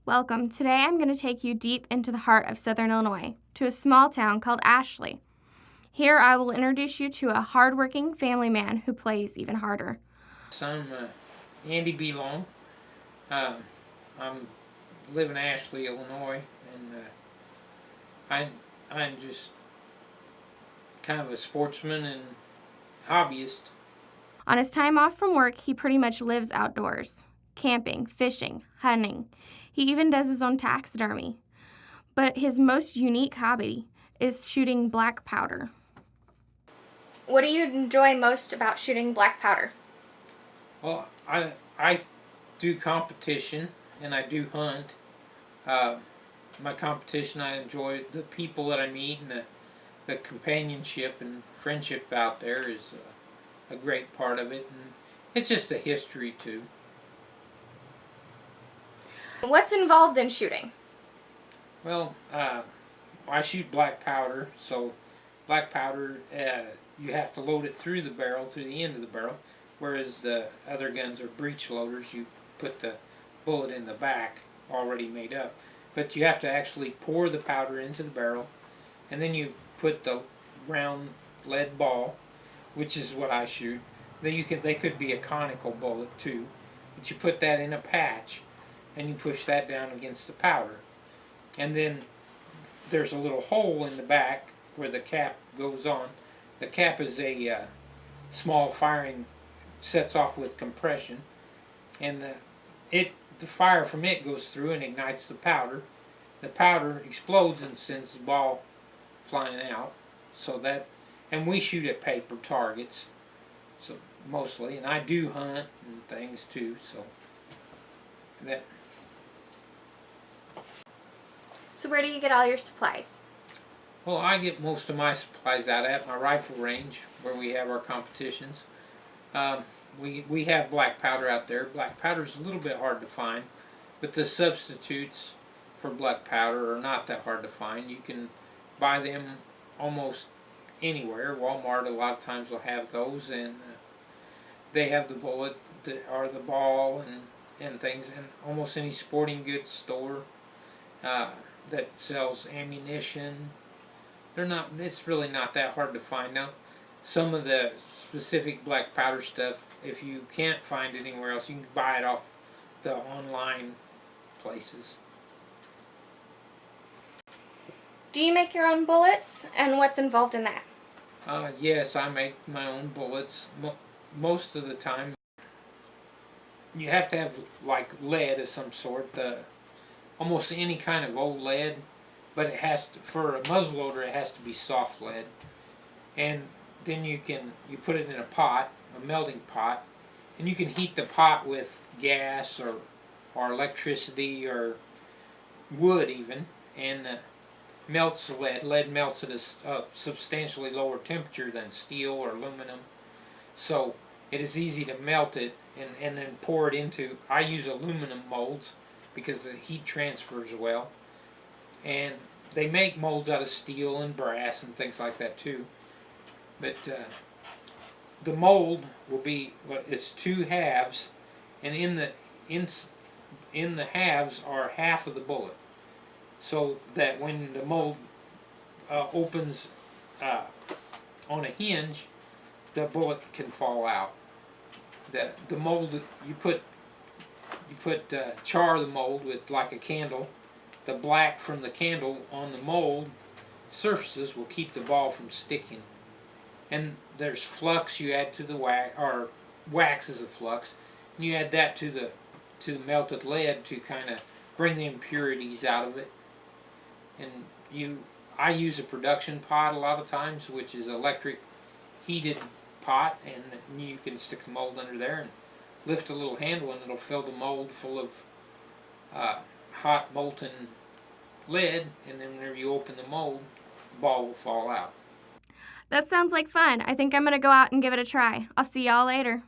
Welcome. Today I'm going to take you deep into the heart of Southern Illinois, to a small town called Ashley. Here I will introduce you to a hardworking family man who plays even harder. I'm Andy Bielong. I live in Ashley, Illinois, and I'm just kind of a sportsman and hobbyist. On his time off from work, he pretty much lives outdoors, camping, fishing, hunting. He even does his own taxidermy. But his most unique hobby is shooting black powder. What do you enjoy most about shooting black powder? Well, I do competition and I do hunt. My competition, I enjoy the people that I meet, and the companionship and friendship out there is a great part of it, and it's just a history too. What's involved in shooting? Well, I shoot black powder, so black powder, you have to load it through the barrel, through the end of the barrel, whereas the other guns are breech loaders. You put the bullet in the back, already made up. But you have to actually pour the powder into the barrel, and then you put the round lead ball, which is what I shoot. They could be a conical bullet too, but you put that in a patch, and you push that down against the powder. And then there's a little hole in the back where the cap goes on. The cap is a small firing, sets off with compression, and the fire from it goes through and ignites the powder. The powder explodes and sends the ball flying out. And we shoot at paper targets, so mostly, and I do hunt and things too. So where do you get all your supplies? Well, I get most of my supplies out at my rifle range where we have our competitions. We have black powder out there. Black powder is a little bit hard to find, but the substitutes for black powder are not that hard to find. You can buy them almost anywhere. Walmart a lot of times will have those, and they have the bullet or the ball and things, and almost any sporting goods store that sells ammunition. It's really not that hard to find. Now, some of the specific black powder stuff, if you can't find it anywhere else, you can buy it off the online places. Do you make your own bullets, and what's involved in that? Yes, I make my own bullets. Most of the time, you have to have like lead of some sort. Almost any kind of old lead, but it has to, for a muzzleloader, it has to be soft lead. And then you put it in a pot, a melting pot, and you can heat the pot with gas or electricity or wood even, and melts the lead. Lead melts at a substantially lower temperature than steel or aluminum, so it is easy to melt it and then pour it into. I use aluminum molds because the heat transfers well, and they make molds out of steel and brass and things like that too. But the mold will be, it's two halves, and in the halves are half of the bullet, so that when the mold opens on a hinge, the bullet can fall out. The mold, you put char the mold with like a candle. The black from the candle on the mold surfaces will keep the ball from sticking. And there's flux you add to the wax, or wax is a flux, and you add that to the melted lead to kind of bring the impurities out of it. And I use a production pot a lot of times, which is electric heated pot, and you can stick the mold under there and lift a little handle, and it'll fill the mold full of hot molten lead, and then whenever you open the mold, the ball will fall out. That sounds like fun. I think I'm going to go out and give it a try. I'll see y'all later.